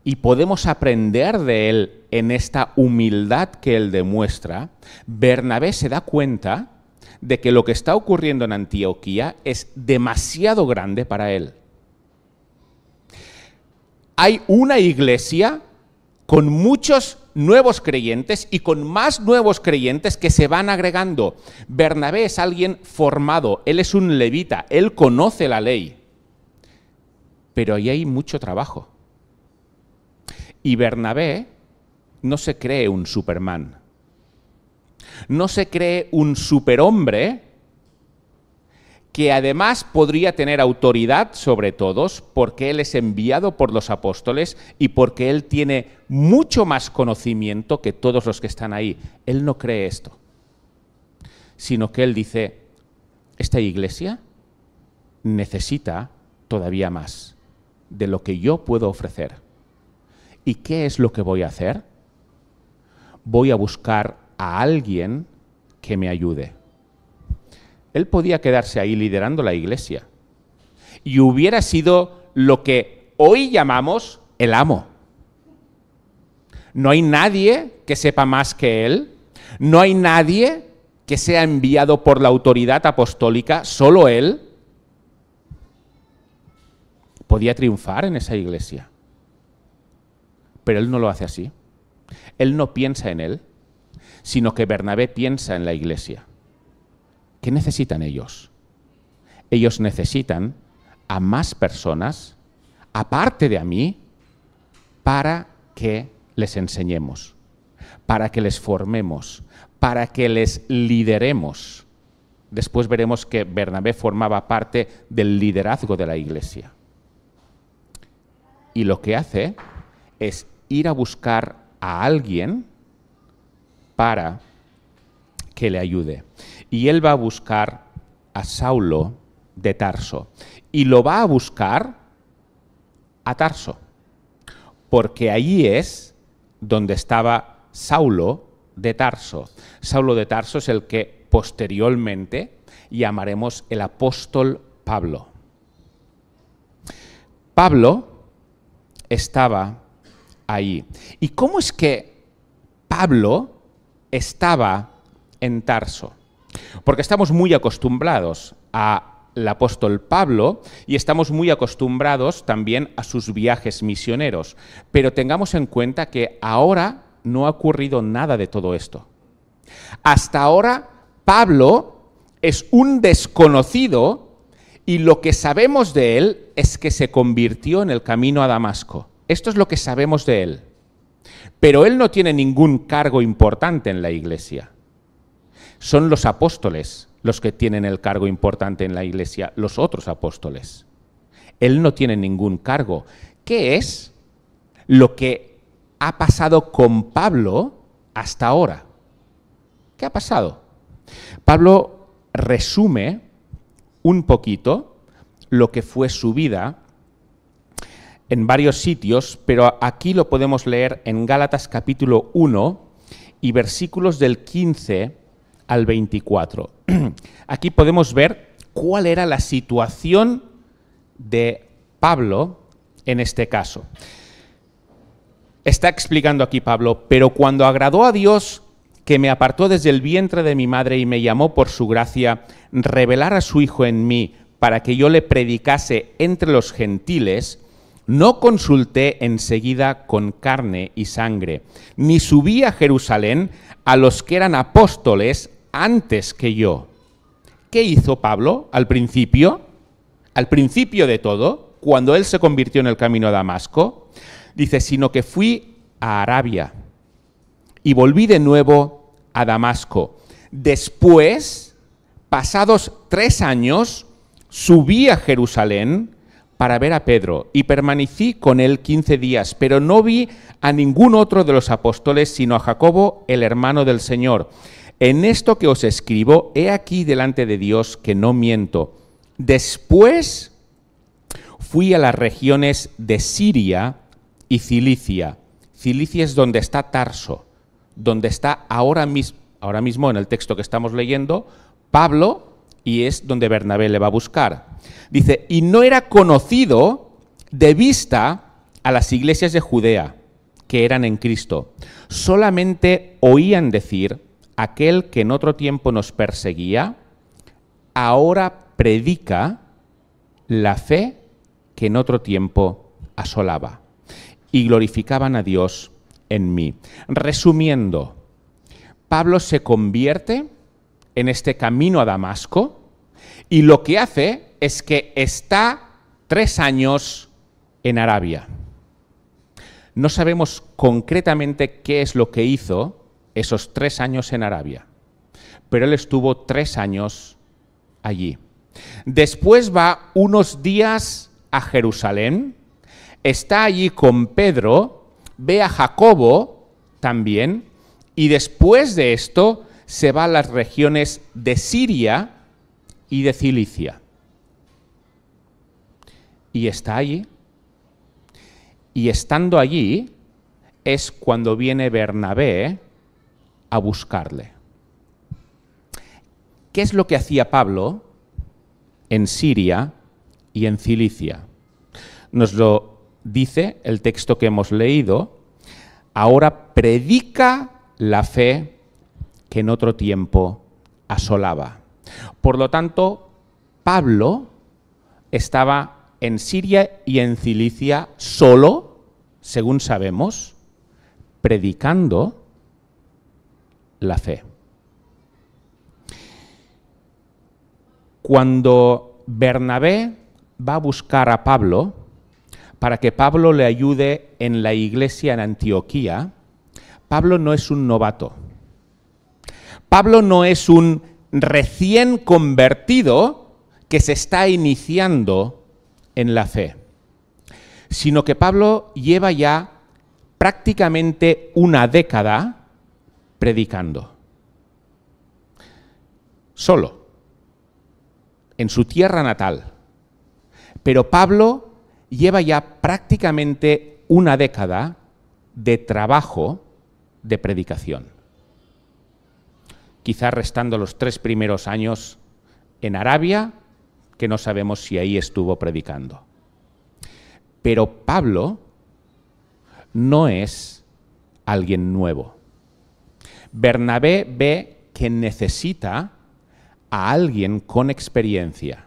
y podemos aprender de él en esta humildad que él demuestra, Bernabé se da cuenta de que lo que está ocurriendo en Antioquía es demasiado grande para él. Hay una iglesia con muchos nuevos creyentes y con más nuevos creyentes que se van agregando. Bernabé es alguien formado, él es un levita, él conoce la ley, pero ahí hay mucho trabajo. Y Bernabé no se cree un Superman, no se cree un superhombre que además podría tener autoridad sobre todos porque él es enviado por los apóstoles y porque él tiene mucho más conocimiento que todos los que están ahí. Él no cree esto, sino que él dice, esta iglesia necesita todavía más de lo que yo puedo ofrecer. ¿Y qué es lo que voy a hacer? Voy a buscar a alguien que me ayude. Él podía quedarse ahí liderando la iglesia y hubiera sido lo que hoy llamamos el amo. No hay nadie que sepa más que él, no hay nadie que sea enviado por la autoridad apostólica, solo él podía triunfar en esa iglesia. Pero él no lo hace así. Él no piensa en él, sino que Bernabé piensa en la iglesia. ¿Qué necesitan ellos? Ellos necesitan a más personas, aparte de a mí, para que les enseñemos, para que les formemos, para que les lideremos. Después veremos que Bernabé formaba parte del liderazgo de la iglesia. Y lo que hace es ir a buscar a alguien para que le ayude. Y él va a buscar a Saulo de Tarso. Y lo va a buscar a Tarso, porque allí es donde estaba Saulo de Tarso. Saulo de Tarso es el que posteriormente llamaremos el apóstol Pablo. Pablo estaba ahí. ¿Y cómo es que Pablo estaba en Tarso? Porque estamos muy acostumbrados al apóstol Pablo y estamos muy acostumbrados también a sus viajes misioneros. Pero tengamos en cuenta que ahora no ha ocurrido nada de todo esto. Hasta ahora Pablo es un desconocido y lo que sabemos de él es que se convirtió en el camino a Damasco. Esto es lo que sabemos de él. Pero él no tiene ningún cargo importante en la iglesia. Son los apóstoles los que tienen el cargo importante en la iglesia, los otros apóstoles. Él no tiene ningún cargo. ¿Qué es lo que ha pasado con Pablo hasta ahora? ¿Qué ha pasado? Pablo resume un poquito lo que fue su vida en varios sitios, pero aquí lo podemos leer en Gálatas capítulo 1 y versículos del 15 al 24. Aquí podemos ver cuál era la situación de Pablo en este caso. Está explicando aquí Pablo: pero cuando agradó a Dios, que me apartó desde el vientre de mi madre y me llamó por su gracia, revelar a su Hijo en mí para que yo le predicase entre los gentiles, no consulté enseguida con carne y sangre, ni subí a Jerusalén a los que eran apóstoles antes que yo. ¿Qué hizo Pablo al principio? Al principio de todo, cuando él se convirtió en el camino a Damasco, dice: sino que fui a Arabia y volví de nuevo a Damasco. Después, pasados 3 años, subí a Jerusalén para ver a Pedro y permanecí con él 15 días, pero no vi a ningún otro de los apóstoles, sino a Jacobo, el hermano del Señor. En esto que os escribo, he aquí delante de Dios que no miento. Después fui a las regiones de Siria y Cilicia. Cilicia es donde está Tarso, donde está ahora mismo en el texto que estamos leyendo Pablo, y es donde Bernabé le va a buscar. Dice: y no era conocido de vista a las iglesias de Judea que eran en Cristo. Solamente oían decir: aquel que en otro tiempo nos perseguía, ahora predica la fe que en otro tiempo asolaba. Y glorificaban a Dios en mí. Resumiendo, Pablo se convierte en este camino a Damasco y lo que hace es que está 3 años en Arabia. No sabemos concretamente qué es lo que hizo esos 3 años en Arabia, pero él estuvo 3 años allí. Después va unos días a Jerusalén, está allí con Pedro, ve a Jacobo también, y después de esto se va a las regiones de Siria y de Cilicia. Y está allí, y estando allí, es cuando viene Bernabé a buscarle. ¿Qué es lo que hacía Pablo en Siria y en Cilicia? Nos lo dice el texto que hemos leído. Ahora predica la fe que en otro tiempo asolaba. Por lo tanto, Pablo estaba en Siria y en Cilicia solo, según sabemos, predicando la fe. Cuando Bernabé va a buscar a Pablo para que Pablo le ayude en la iglesia en Antioquía, Pablo no es un novato. Pablo no es un recién convertido que se está iniciando en la fe, sino que Pablo lleva ya prácticamente una década predicando. Solo, en su tierra natal. Pero Pablo lleva ya prácticamente una década de trabajo de predicación. Quizá restando los 3 primeros años en Arabia, que no sabemos si ahí estuvo predicando. Pero Pablo no es alguien nuevo. Bernabé ve que necesita a alguien con experiencia.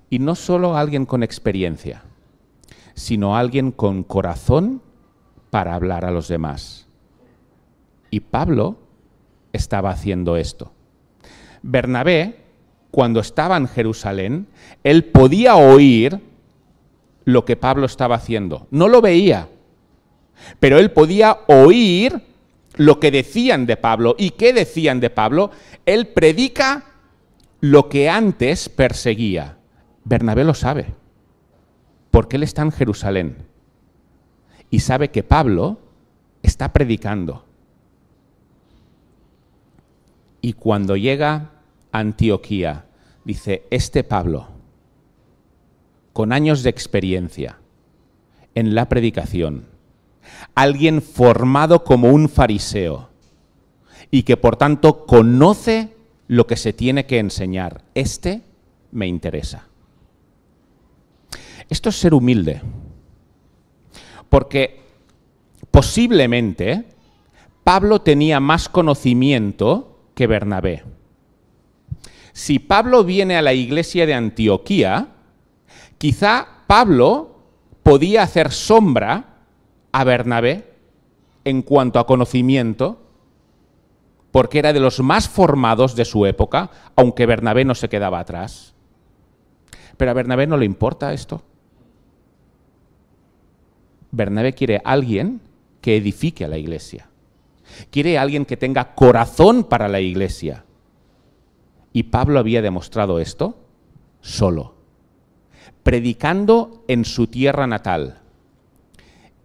Y no solo a alguien con experiencia, sino a alguien con corazón para hablar a los demás. Y Pablo estaba haciendo esto. Bernabé, cuando estaba en Jerusalén, él podía oír lo que Pablo estaba haciendo. No lo veía, pero él podía oír lo que decían de Pablo. ¿Y qué decían de Pablo? Él predica lo que antes perseguía. Bernabé lo sabe, porque él está en Jerusalén y sabe que Pablo está predicando. Y cuando llega a Antioquía, dice, este Pablo, con años de experiencia en la predicación, alguien formado como un fariseo y que por tanto conoce lo que se tiene que enseñar, este me interesa. Esto es ser humilde, porque posiblemente Pablo tenía más conocimiento que Bernabé. Si Pablo viene a la iglesia de Antioquía, quizá Pablo podía hacer sombra a Bernabé en cuanto a conocimiento, porque era de los más formados de su época, aunque Bernabé no se quedaba atrás. Pero a Bernabé no le importa esto. Bernabé quiere a alguien que edifique a la iglesia. Quiere a alguien que tenga corazón para la iglesia. Y Pablo había demostrado esto solo, predicando en su tierra natal.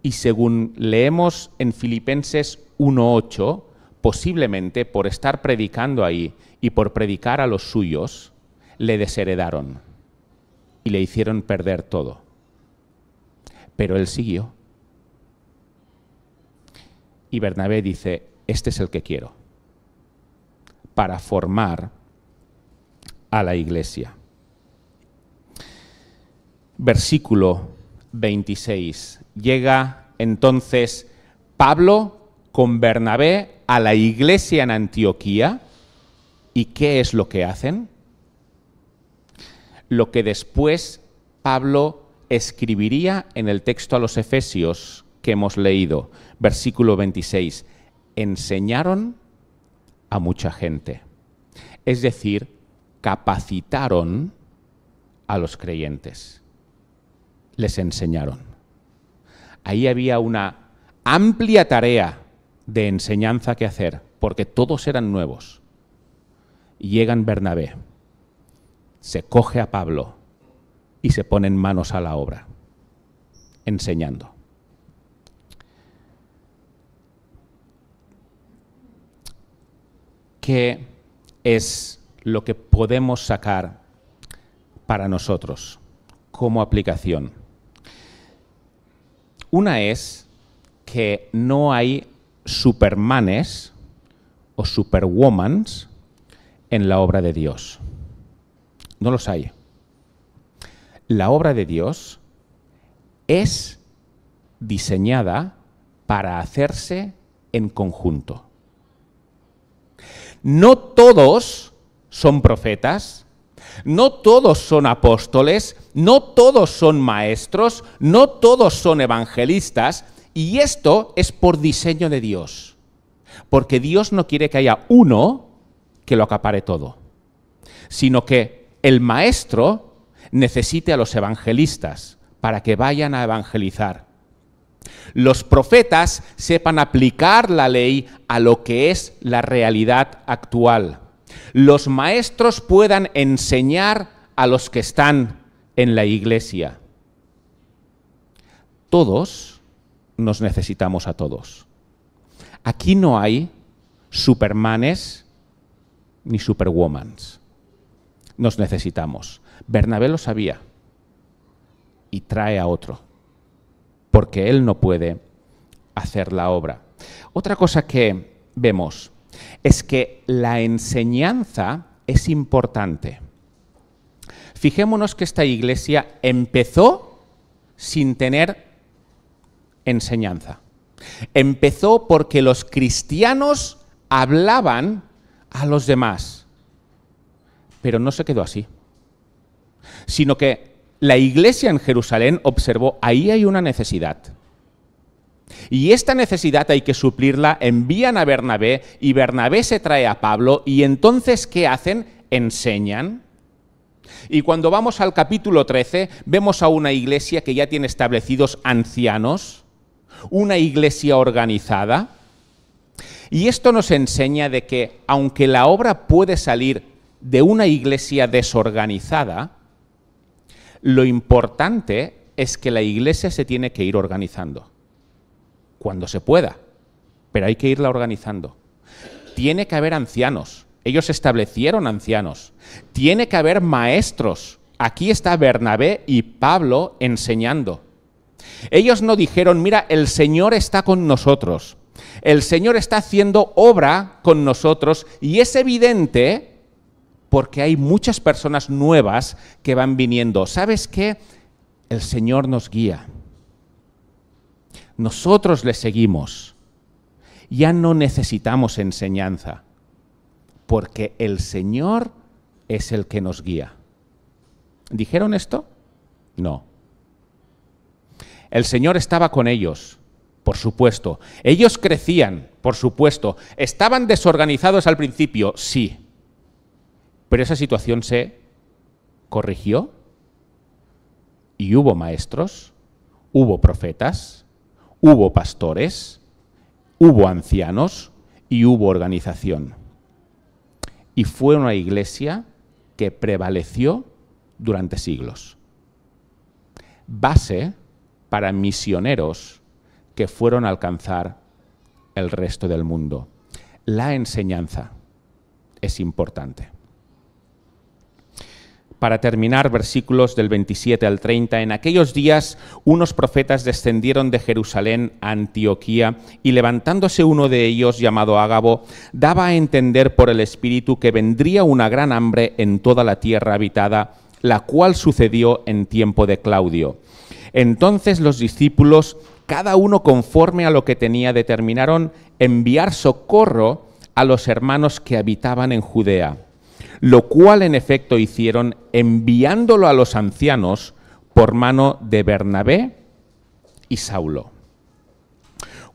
Y según leemos en Filipenses 1:8, posiblemente por estar predicando ahí y por predicar a los suyos, le desheredaron y le hicieron perder todo. Pero él siguió. Y Bernabé dice, este es el que quiero, para formar a la iglesia. Versículo 26. Llega entonces Pablo con Bernabé a la iglesia en Antioquía. ¿Y qué es lo que hacen? Lo que después Pablo escribiría en el texto a los Efesios que hemos leído. Versículo 26. Enseñaron a mucha gente. Es decir, capacitaron a los creyentes. Les enseñaron. Ahí había una amplia tarea de enseñanza que hacer, porque todos eran nuevos. Y llegan Bernabé, se coge a Pablo y se ponen manos a la obra, enseñando. ¿Qué es lo que podemos sacar para nosotros como aplicación? Una es que no hay supermanes o superwomans en la obra de Dios. No los hay. La obra de Dios es diseñada para hacerse en conjunto. No todos son profetas, no todos son apóstoles, no todos son maestros, no todos son evangelistas, y esto es por diseño de Dios, porque Dios no quiere que haya uno que lo acapare todo, sino que el maestro necesite a los evangelistas para que vayan a evangelizar. Los profetas sepan aplicar la ley a lo que es la realidad actual. Los maestros puedan enseñar a los que están en la iglesia. Todos nos necesitamos a todos. Aquí no hay supermanes ni superwomans. Nos necesitamos. Bernabé lo sabía y trae a otro, porque él no puede hacer la obra. Otra cosa que vemos es que la enseñanza es importante. Fijémonos que esta iglesia empezó sin tener enseñanza. Empezó porque los cristianos hablaban a los demás, pero no se quedó así, sino que la iglesia en Jerusalén observó, ahí hay una necesidad. Y esta necesidad hay que suplirla, envían a Bernabé y Bernabé se trae a Pablo y entonces, ¿qué hacen? Enseñan. Y cuando vamos al capítulo 13, vemos a una iglesia que ya tiene establecidos ancianos, una iglesia organizada. Y esto nos enseña de que, aunque la obra puede salir de una iglesia desorganizada, lo importante es que la iglesia se tiene que ir organizando, cuando se pueda, pero hay que irla organizando. Tiene que haber ancianos, ellos establecieron ancianos. Tiene que haber maestros. Aquí está Bernabé y Pablo enseñando. Ellos no dijeron, mira, el Señor está con nosotros, el Señor está haciendo obra con nosotros, y es evidente porque hay muchas personas nuevas que van viniendo. ¿Sabes qué? El Señor nos guía. Nosotros le seguimos. Ya no necesitamos enseñanza, porque el Señor es el que nos guía. ¿Dijeron esto? No. El Señor estaba con ellos, por supuesto. Ellos crecían, por supuesto. ¿Estaban desorganizados al principio? Sí. Pero esa situación se corrigió y hubo maestros, hubo profetas, hubo pastores, hubo ancianos y hubo organización. Y fue una iglesia que prevaleció durante siglos. Base para misioneros que fueron a alcanzar el resto del mundo. La enseñanza es importante. Para terminar, versículos del 27 al 30, en aquellos días unos profetas descendieron de Jerusalén a Antioquía y levantándose uno de ellos, llamado Ágabo, daba a entender por el Espíritu que vendría una gran hambre en toda la tierra habitada, la cual sucedió en tiempo de Claudio. Entonces los discípulos, cada uno conforme a lo que tenía, determinaron enviar socorro a los hermanos que habitaban en Judea, lo cual en efecto hicieron, enviándolo a los ancianos por mano de Bernabé y Saulo.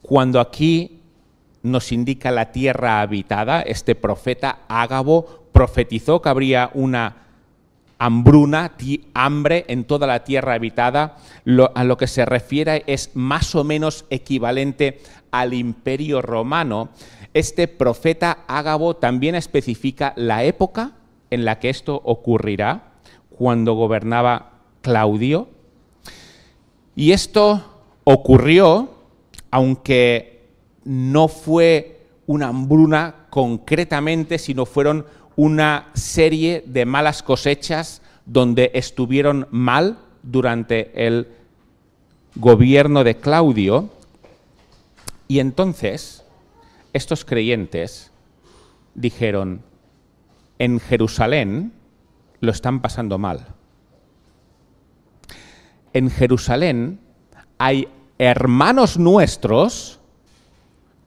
Cuando aquí nos indica la tierra habitada, este profeta Ágabo profetizó que habría una hambruna, hambre en toda la tierra habitada. A lo que se refiere es más o menos equivalente al Imperio Romano. Este profeta Ágabo también especifica la época en la que esto ocurrirá, cuando gobernaba Claudio. Y esto ocurrió, aunque no fue una hambruna concretamente, sino fueron una serie de malas cosechas donde estuvieron mal durante el gobierno de Claudio. Y entonces estos creyentes dijeron, en Jerusalén lo están pasando mal. En Jerusalén hay hermanos nuestros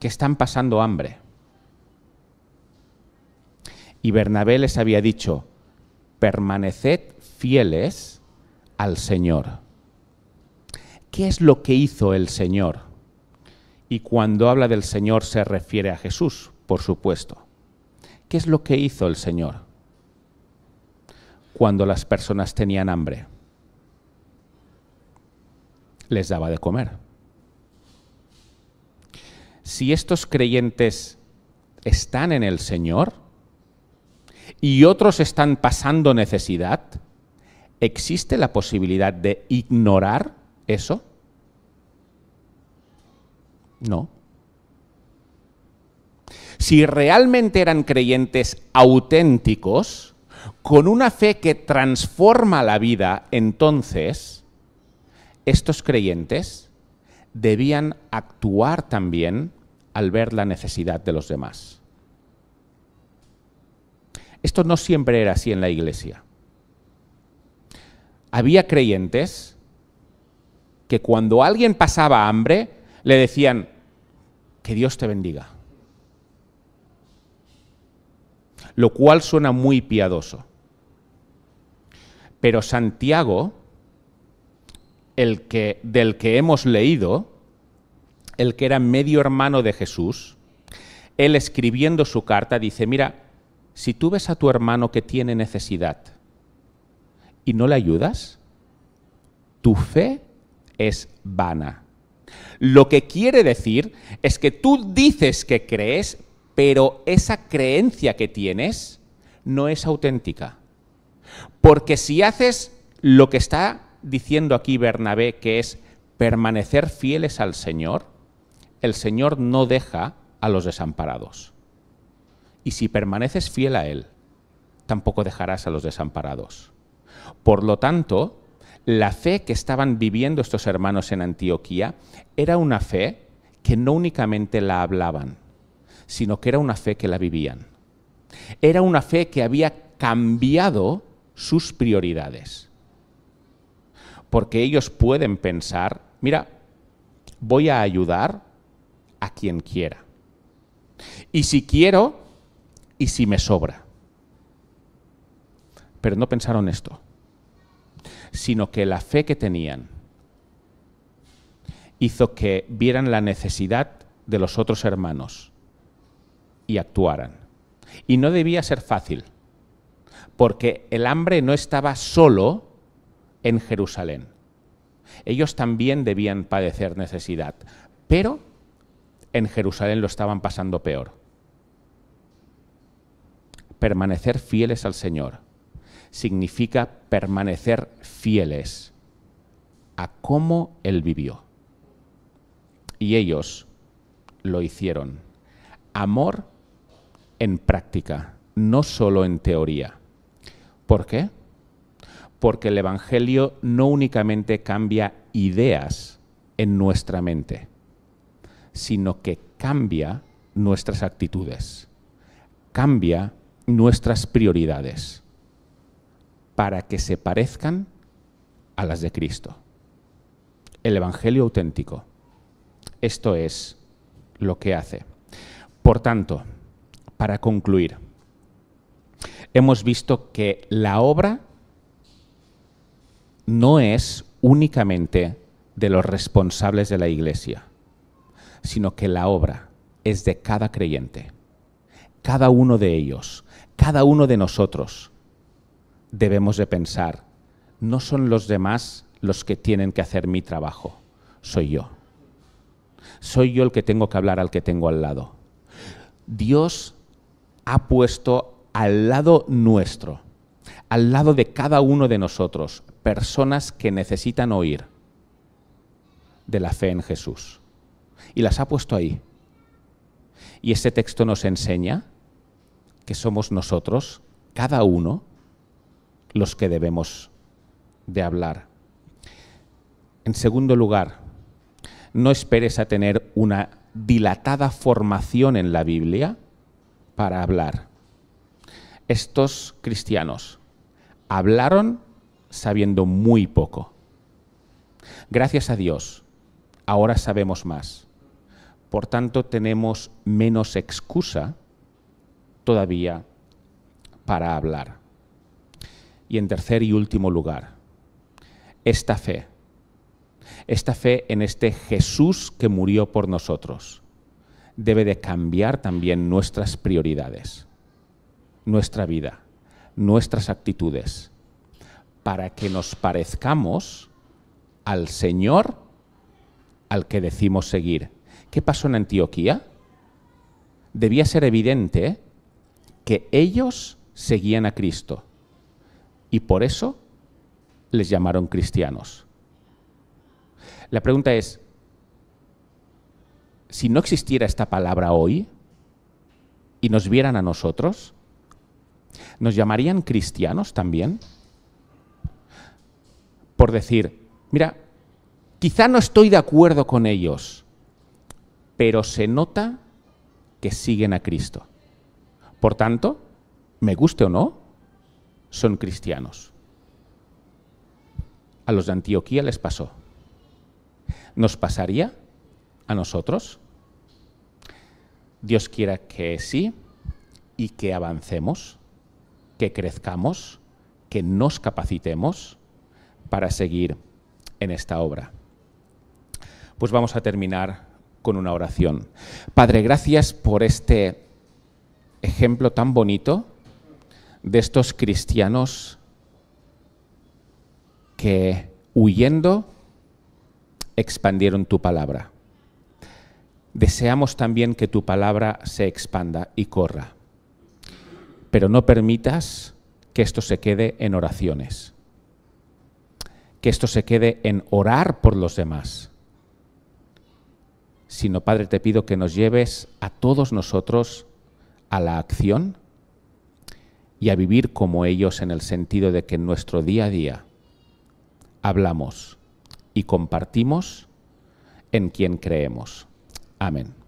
que están pasando hambre. Y Bernabé les había dicho, permaneced fieles al Señor. ¿Qué es lo que hizo el Señor? Y cuando habla del Señor se refiere a Jesús, por supuesto. ¿Qué es lo que hizo el Señor cuando las personas tenían hambre? Les daba de comer. Si estos creyentes están en el Señor y otros están pasando necesidad, ¿existe la posibilidad de ignorar eso? No. Si realmente eran creyentes auténticos, con una fe que transforma la vida, entonces estos creyentes debían actuar también al ver la necesidad de los demás. Esto no siempre era así en la iglesia. Había creyentes que cuando alguien pasaba hambre, le decían, que Dios te bendiga. Lo cual suena muy piadoso. Pero Santiago, del que hemos leído, el que era medio hermano de Jesús, él escribiendo su carta dice, mira, si tú ves a tu hermano que tiene necesidad y no le ayudas, tu fe es vana. Lo que quiere decir es que tú dices que crees, pero esa creencia que tienes no es auténtica. Porque si haces lo que está diciendo aquí Bernabé, que es permanecer fieles al Señor, el Señor no deja a los desamparados. Y si permaneces fiel a Él, tampoco dejarás a los desamparados. Por lo tanto, la fe que estaban viviendo estos hermanos en Antioquía era una fe que no únicamente la hablaban, sino que era una fe que la vivían. Era una fe que había cambiado sus prioridades. Porque ellos pueden pensar, mira, voy a ayudar a quien quiera. Y si quiero, y si me sobra. Pero no pensaron esto, sino que la fe que tenían hizo que vieran la necesidad de los otros hermanos y actuaran. Y no debía ser fácil, porque el hambre no estaba solo en Jerusalén. Ellos también debían padecer necesidad, pero en Jerusalén lo estaban pasando peor. Permanecer fieles al Señor significa permanecer fieles a cómo Él vivió. Y ellos lo hicieron. Amor en práctica, no solo en teoría. ¿Por qué? Porque el Evangelio no únicamente cambia ideas en nuestra mente, sino que cambia nuestras actitudes, cambia nuestras prioridades para que se parezcan a las de Cristo. El Evangelio auténtico. Esto es lo que hace. Por tanto, para concluir, hemos visto que la obra no es únicamente de los responsables de la Iglesia, sino que la obra es de cada creyente. Cada uno de ellos, cada uno de nosotros, debemos de pensar, no son los demás los que tienen que hacer mi trabajo, soy yo. Soy yo el que tengo que hablar al que tengo al lado. Dios ha puesto al lado nuestro, al lado de cada uno de nosotros, personas que necesitan oír de la fe en Jesús. Y las ha puesto ahí. Y este texto nos enseña que somos nosotros, cada uno, los que debemos de hablar. En segundo lugar, no esperes a tener una dilatada formación en la Biblia para hablar. Estos cristianos hablaron sabiendo muy poco. Gracias a Dios, ahora sabemos más. Por tanto, tenemos menos excusa todavía para hablar. Y en tercer y último lugar, esta fe en este Jesús que murió por nosotros, debe de cambiar también nuestras prioridades, nuestra vida, nuestras actitudes, para que nos parezcamos al Señor al que decimos seguir. ¿Qué pasó en Antioquía? Debía ser evidente que ellos seguían a Cristo y por eso les llamaron cristianos. La pregunta es, si no existiera esta palabra hoy y nos vieran a nosotros, ¿nos llamarían cristianos también? Por decir, mira, quizá no estoy de acuerdo con ellos, pero se nota que siguen a Cristo. Por tanto, me guste o no, son cristianos. A los de Antioquía les pasó. ¿Nos pasaría a nosotros? Dios quiera que sí y que avancemos, que crezcamos, que nos capacitemos para seguir en esta obra. Pues vamos a terminar con una oración. Padre, gracias por este ejemplo tan bonito de estos cristianos que huyendo expandieron tu palabra. Deseamos también que tu palabra se expanda y corra, pero no permitas que esto se quede en oraciones, que esto se quede en orar por los demás, sino, Padre, te pido que nos lleves a todos nosotros a la acción y a vivir como ellos, en el sentido de que en nuestro día a día hablamos y compartimos en quien creemos. Amén.